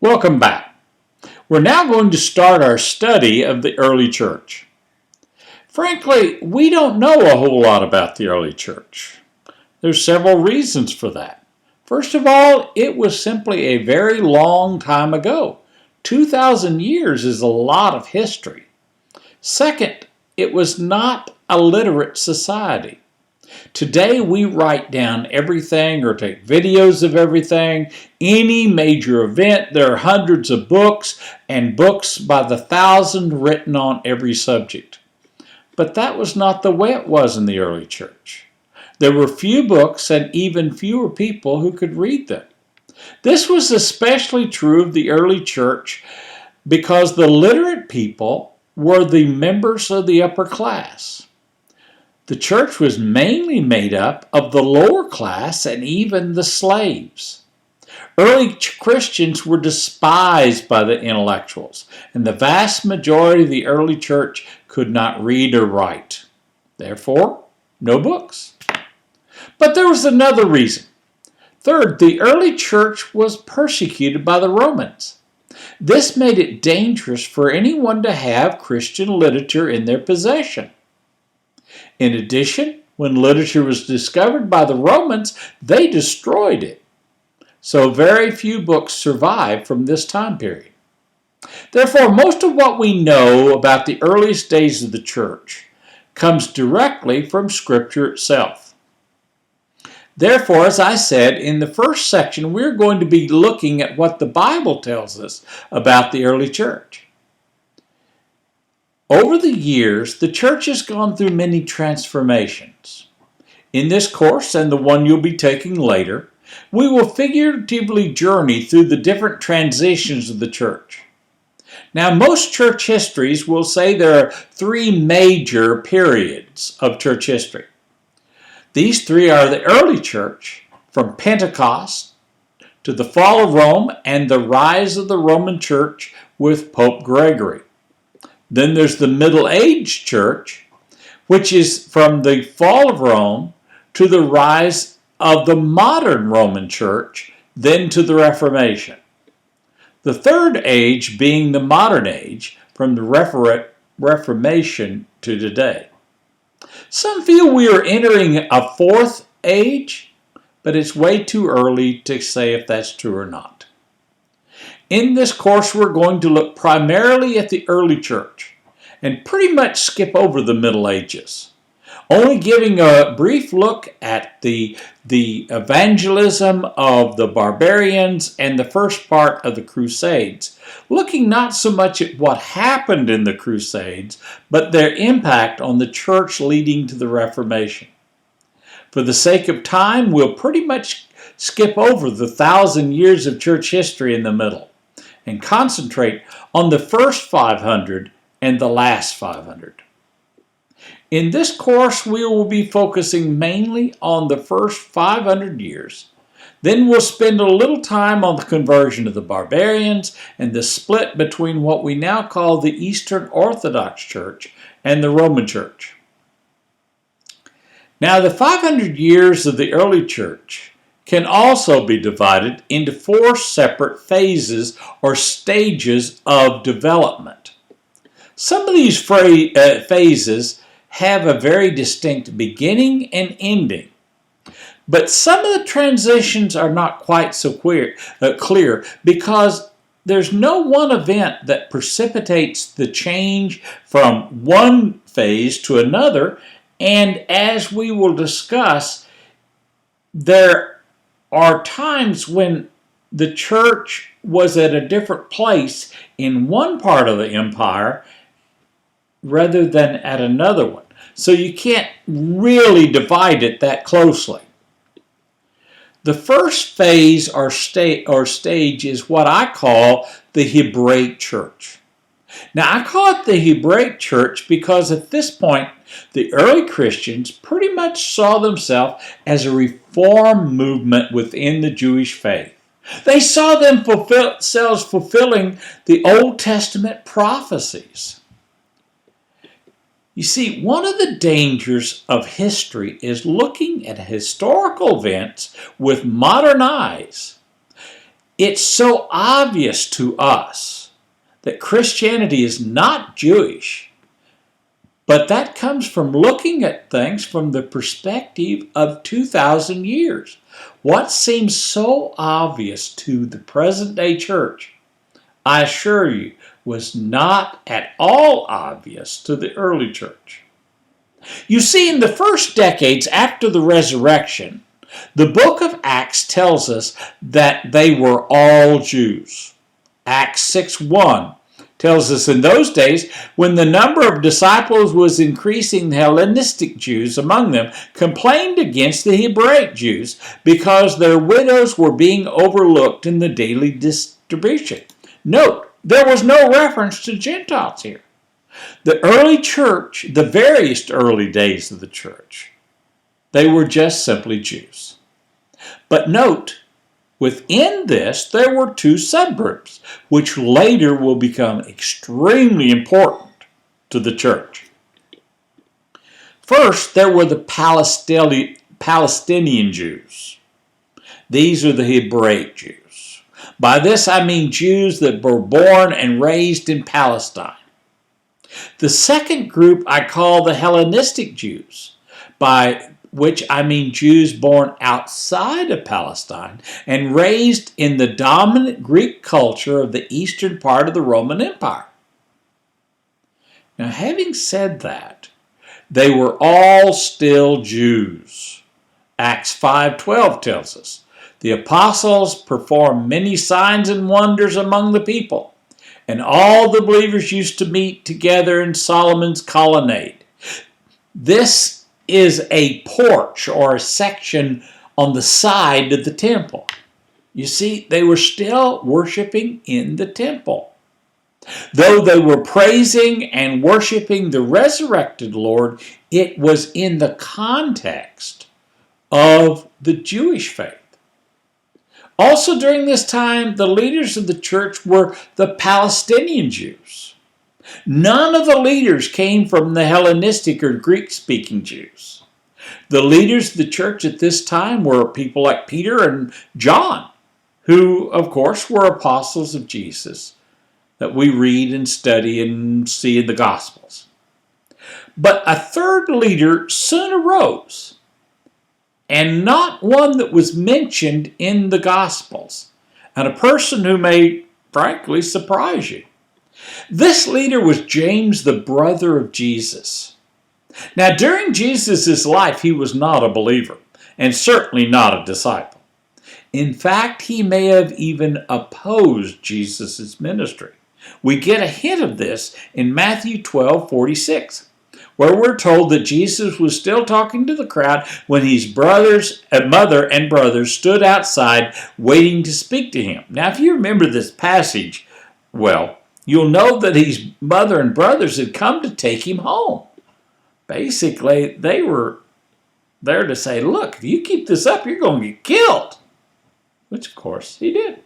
Welcome back. We're now going to start our study of the early church. Frankly, we don't know a whole lot about the early church. There's several reasons for that. First of all, it was simply a very long time ago. 2,000 years is a lot of history. Second, it was not a literate society. Today we write down everything or take videos of everything. Any major event, there are hundreds of books and books by the thousand written on every subject. But that was not the way it was in the early church. There were few books and even fewer people who could read them. This was especially true of the early church because the literate people were the members of the upper class. The church was mainly made up of the lower class and even the slaves. Early Christians were despised by the intellectuals, and the vast majority of the early church could not read or write. Therefore, no books. But there was another reason. Third, the early church was persecuted by the Romans. This made it dangerous for anyone to have Christian literature in their possession. In addition, when literature was discovered by the Romans, they destroyed it. So very few books survive from this time period. Therefore, most of what we know about the earliest days of the church comes directly from Scripture itself. Therefore, as I said, in the first section, we're going to be looking at what the Bible tells us about the early church. Over the years, the church has gone through many transformations. In this course, and the one you'll be taking later, we will figuratively journey through the different transitions of the church. Now, most church histories will say there are three major periods of church history. These three are the early church, from Pentecost to the fall of Rome and the rise of the Roman Church with Pope Gregory. Then there's the Middle Age church, which is from the fall of Rome to the rise of the modern Roman Church, then to the Reformation. The third age being the modern age, from the Reformation to today. Some feel we are entering a fourth age, but it's way too early to say if that's true or not. In this course, we're going to look primarily at the early church and pretty much skip over the Middle Ages, only giving a brief look at the evangelism of the barbarians and the first part of the Crusades, looking not so much at what happened in the Crusades, but their impact on the church leading to the Reformation. For the sake of time, we'll pretty much skip over the 1,000 years of church history in the middle and concentrate on the first 500 and the last 500. In this course, we will be focusing mainly on the first 500 years. Then we'll spend a little time on the conversion of the barbarians and the split between what we now call the Eastern Orthodox Church and the Roman Church. Now, the 500 years of the early church can also be divided into four separate phases or stages of development. Some of these phases have a very distinct beginning and ending, but some of the transitions are not quite so clear because there's no one event that precipitates the change from one phase to another, and as we will discuss, there are times when the church was at a different place in one part of the empire rather than at another one. So you can't really divide it that closely. The first phase or stage is what I call the Hebraic Church. Now, I call it the Hebraic Church because at this point, the early Christians pretty much saw themselves as a reform movement within the Jewish faith. They saw themselves fulfilling the Old Testament prophecies. You see, one of the dangers of history is looking at historical events with modern eyes. It's so obvious to us that Christianity is not Jewish, but that comes from looking at things from the perspective of 2,000 years. What seems so obvious to the present day church, I assure you, was not at all obvious to the early church. You see, in the first decades after the resurrection, the book of Acts tells us that they were all Jews. Acts 6:1 tells us in those days, when the number of disciples was increasing, the Hellenistic Jews among them complained against the Hebraic Jews because their widows were being overlooked in the daily distribution. Note, there was no reference to Gentiles here. The early church, the various early days of the church, they were just simply Jews. But note, within this, there were two subgroups, which later will become extremely important to the church. First, there were the Palestinian Jews. These are the Hebraic Jews. By this I mean Jews that were born and raised in Palestine. The second group I call the Hellenistic Jews, by which I mean Jews born outside of Palestine and raised in the dominant Greek culture of the eastern part of the Roman Empire. Now, having said that, they were all still Jews. Acts 5:12 tells us, the apostles performed many signs and wonders among the people, and all the believers used to meet together in Solomon's colonnade. This is a porch or a section on the side of the temple. You see, they were still worshiping in the temple. Though they were praising and worshiping the resurrected Lord, it was in the context of the Jewish faith. Also during this time, the leaders of the church were the Palestinian Jews. None of the leaders came from the Hellenistic or Greek-speaking Jews. The leaders of the church at this time were people like Peter and John, who, of course, were apostles of Jesus that we read and study and see in the Gospels. But a third leader soon arose, and not one that was mentioned in the Gospels, and a person who may, frankly, surprise you. This leader was James, the brother of Jesus. Now, during Jesus' life, he was not a believer, and certainly not a disciple. In fact, he may have even opposed Jesus' ministry. We get a hint of this in Matthew 12:46, where we're told that Jesus was still talking to the crowd when his mother and brothers stood outside waiting to speak to him. Now, if you remember this passage, well, you'll know that his mother and brothers had come to take him home. Basically, they were there to say, look, if you keep this up, you're going to get killed. Which, of course, he did.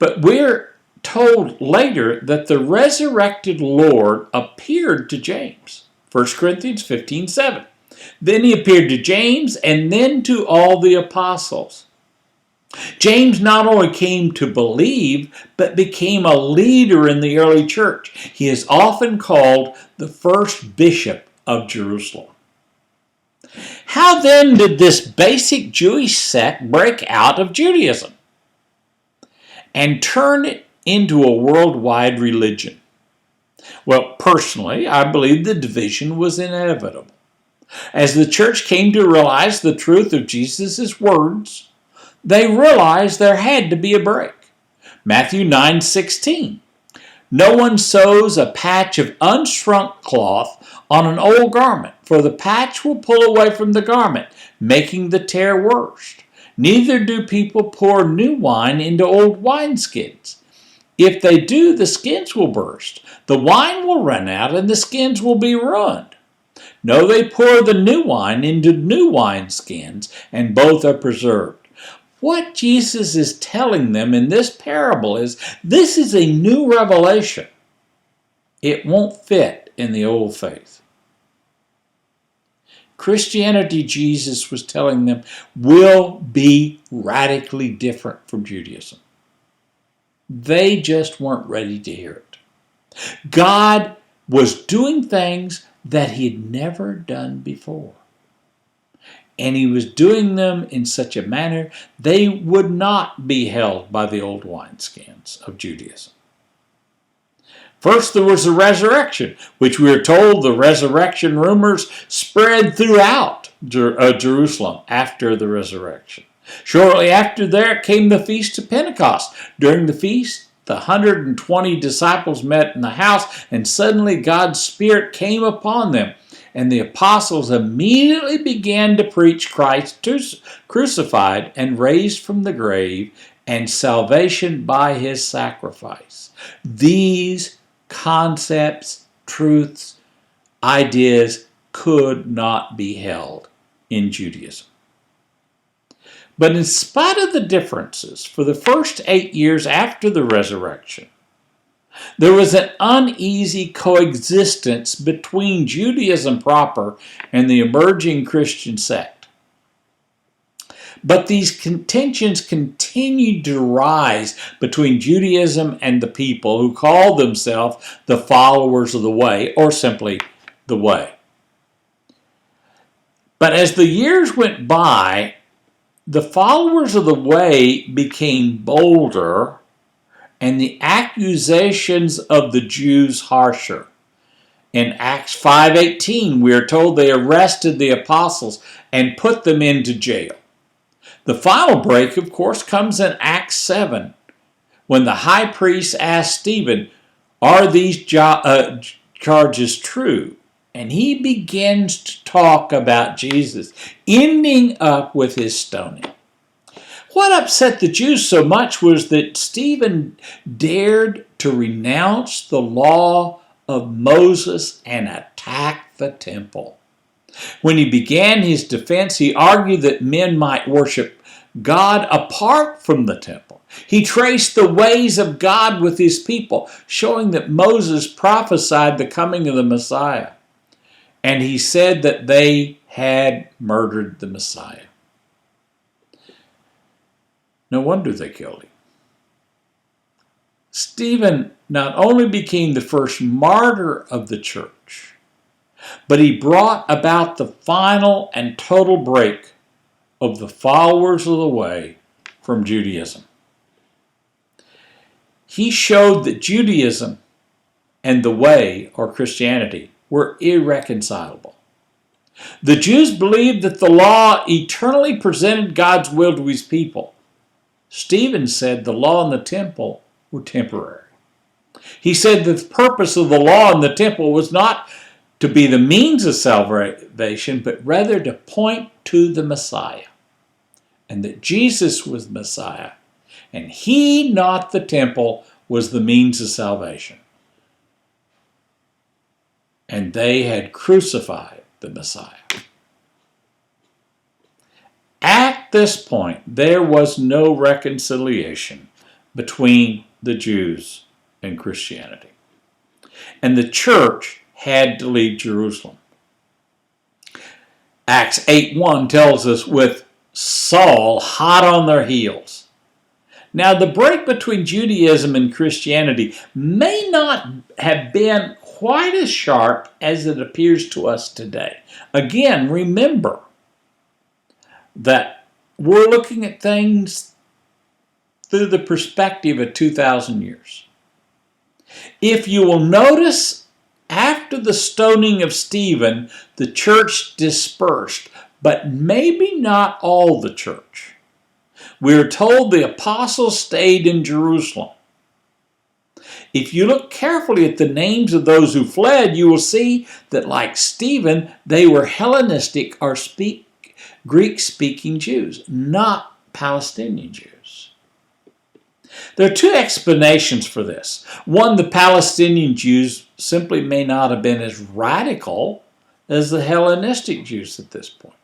But we're told later that the resurrected Lord appeared to James. 1 Corinthians 15:7. Then he appeared to James and then to all the apostles. James not only came to believe, but became a leader in the early church. He is often called the first bishop of Jerusalem. How then did this basic Jewish sect break out of Judaism and turn it into a worldwide religion? Well, personally, I believe the division was inevitable. As the church came to realize the truth of Jesus' words, they realized there had to be a break. Matthew 9:16. No one sews a patch of unshrunk cloth on an old garment, for the patch will pull away from the garment, making the tear worse. Neither do people pour new wine into old wineskins. If they do, the skins will burst. The wine will run out, and the skins will be ruined. No, they pour the new wine into new wineskins, and both are preserved. What Jesus is telling them in this parable is this is a new revelation. It won't fit in the old faith. Christianity, Jesus was telling them, will be radically different from Judaism. They just weren't ready to hear it. God was doing things that he had never done before. And he was doing them in such a manner they would not be held by the old wineskins of Judaism. First, there was the resurrection, which we are told the resurrection rumors spread throughout Jerusalem after the resurrection. Shortly after there came the Feast of Pentecost. During the feast, the 120 disciples met in the house, and suddenly God's Spirit came upon them. And the apostles immediately began to preach Christ crucified and raised from the grave, and salvation by his sacrifice. These concepts, truths, ideas could not be held in Judaism. But in spite of the differences, for the first 8 years after the resurrection, there was an uneasy coexistence between Judaism proper and the emerging Christian sect. But these contentions continued to rise between Judaism and the people who called themselves the followers of the way, or simply the way. But as the years went by, the followers of the way became bolder and the accusations of the Jews harsher. In Acts 5:18, we are told they arrested the apostles and put them into jail. The final break, of course, comes in Acts 7, when the high priest asked Stephen, are these charges true? And he begins to talk about Jesus, ending up with his stoning. What upset the Jews so much was that Stephen dared to renounce the law of Moses and attack the temple. When he began his defense, he argued that men might worship God apart from the temple. He traced the ways of God with his people, showing that Moses prophesied the coming of the Messiah. And he said that they had murdered the Messiah. No wonder they killed him. Stephen not only became the first martyr of the church, but he brought about the final and total break of the followers of the way from Judaism. He showed that Judaism and the way, or Christianity, were irreconcilable. The Jews believed that the law eternally presented God's will to his people. Stephen said the law and the temple were temporary. He said that the purpose of the law and the temple was not to be the means of salvation, but rather to point to the Messiah, and that Jesus was Messiah, and he, not the temple, was the means of salvation. And they had crucified the Messiah. At this point, there was no reconciliation between the Jews and Christianity. And the church had to leave Jerusalem. Acts 8:1 tells us, with Saul hot on their heels. Now, the break between Judaism and Christianity may not have been quite as sharp as it appears to us today. Again, remember that we're looking at things through the perspective of 2,000 years. If you will notice, after the stoning of Stephen, the church dispersed, but maybe not all the church. We are told the apostles stayed in Jerusalem. If you look carefully at the names of those who fled, you will see that, like Stephen, they were Hellenistic or Greek-speaking Jews, not Palestinian Jews. There are two explanations for this. One, the Palestinian Jews simply may not have been as radical as the Hellenistic Jews at this point.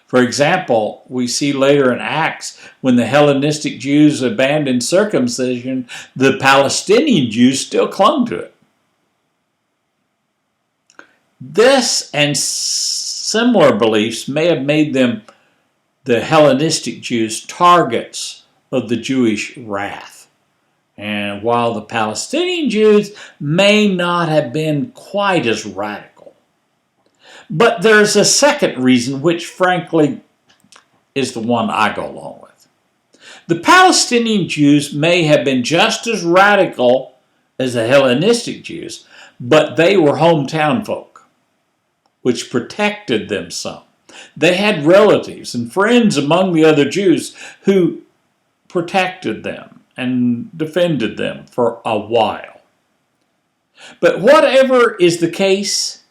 For example, we see later in Acts, when the Hellenistic Jews abandoned circumcision, the Palestinian Jews still clung to it. This and Similar beliefs may have made them, the Hellenistic Jews, targets of the Jewish wrath. And while the Palestinian Jews may not have been quite as radical. But there's a second reason, which frankly is the one I go along with. The Palestinian Jews may have been just as radical as the Hellenistic Jews, but they were hometown folk, which protected them some. They had relatives and friends among the other Jews who protected them and defended them for a while. But whatever is the case,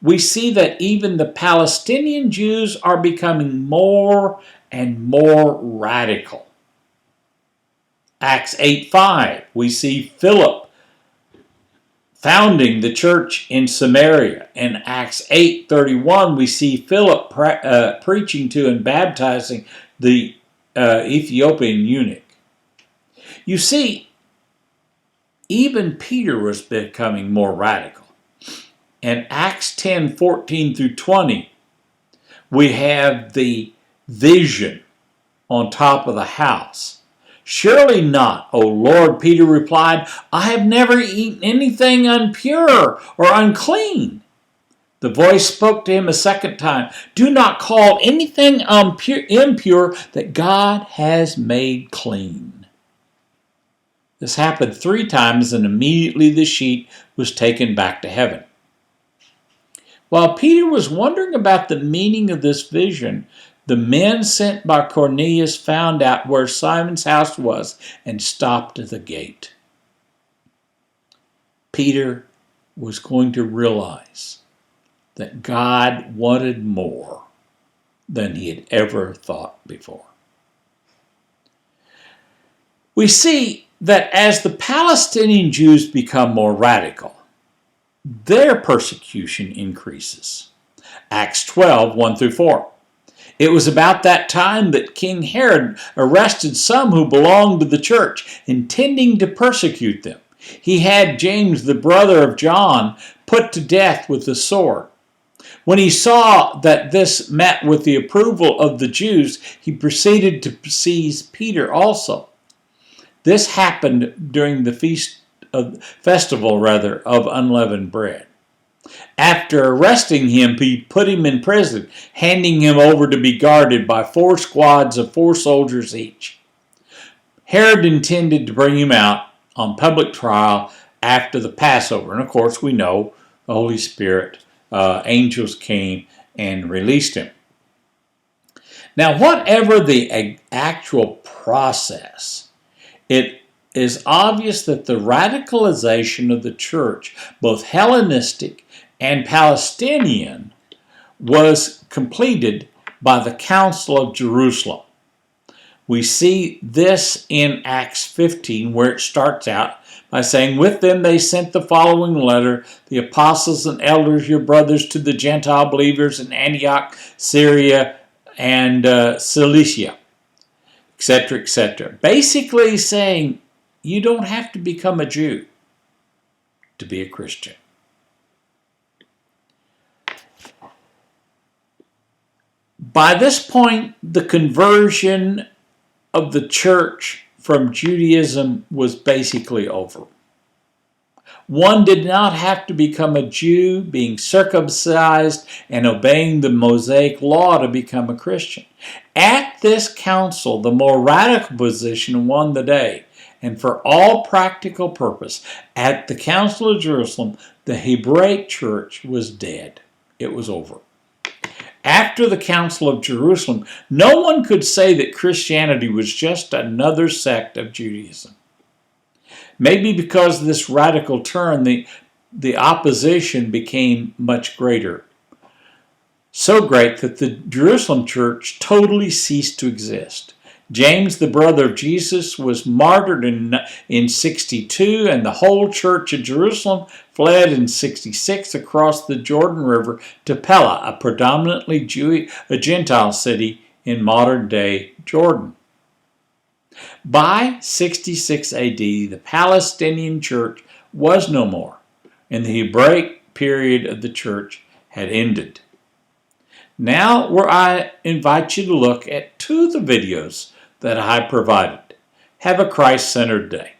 we see that even the Palestinian Jews are becoming more and more radical. Acts 8:5, we see Philip founding the church in Samaria. In Acts 8:31, we see Philip preaching to and baptizing the Ethiopian eunuch. You see, even Peter was becoming more radical. In Acts 10:14 through 20, we have the vision on top of the house. "Surely not, O Lord," Peter replied. "I have never eaten anything impure or unclean." The voice spoke to him a second time. "Do not call anything impure that God has made clean." This happened 3 times, and immediately the sheet was taken back to heaven. While Peter was wondering about the meaning of this vision, the men sent by Cornelius found out where Simon's house was and stopped at the gate. Peter was going to realize that God wanted more than he had ever thought before. We see that as the Palestinian Jews become more radical, their persecution increases. Acts 12:1 through 4. It was about that time that King Herod arrested some who belonged to the church, intending to persecute them. He had James, the brother of John, put to death with the sword. When he saw that this met with the approval of the Jews, he proceeded to seize Peter also. This happened during the festival of unleavened bread. After arresting him, he put him in prison, handing him over to be guarded by 4 squads of 4 soldiers each. Herod intended to bring him out on public trial after the Passover. And of course, we know the Holy Spirit, angels came and released him. Now, whatever the actual process, it is obvious that the radicalization of the church, both Hellenistic and Palestinian, was completed by the Council of Jerusalem. We see this in Acts 15, where it starts out by saying, "With them they sent the following letter, the apostles and elders, your brothers, to the Gentile believers in Antioch, Syria, and Cilicia," etc., etc. Basically saying, you don't have to become a Jew to be a Christian. By this point, the conversion of the church from Judaism was basically over. One did not have to become a Jew, being circumcised and obeying the Mosaic law to become a Christian. At this council, the more radical position won the day. And for all practical purpose, at the Council of Jerusalem, the Hebraic church was dead. It was over. After the Council of Jerusalem, no one could say that Christianity was just another sect of Judaism. Maybe because of this radical turn, the opposition became much greater. So great that the Jerusalem church totally ceased to exist. James, the brother of Jesus, was martyred in 62, and the whole church of Jerusalem fled in 66 across the Jordan River to Pella, a predominantly Gentile city in modern-day Jordan. By 66 AD, the Palestinian church was no more, and the Hebraic period of the church had ended. Now, where I invite you to look at two of the videos that I provided. Have a Christ-centered day.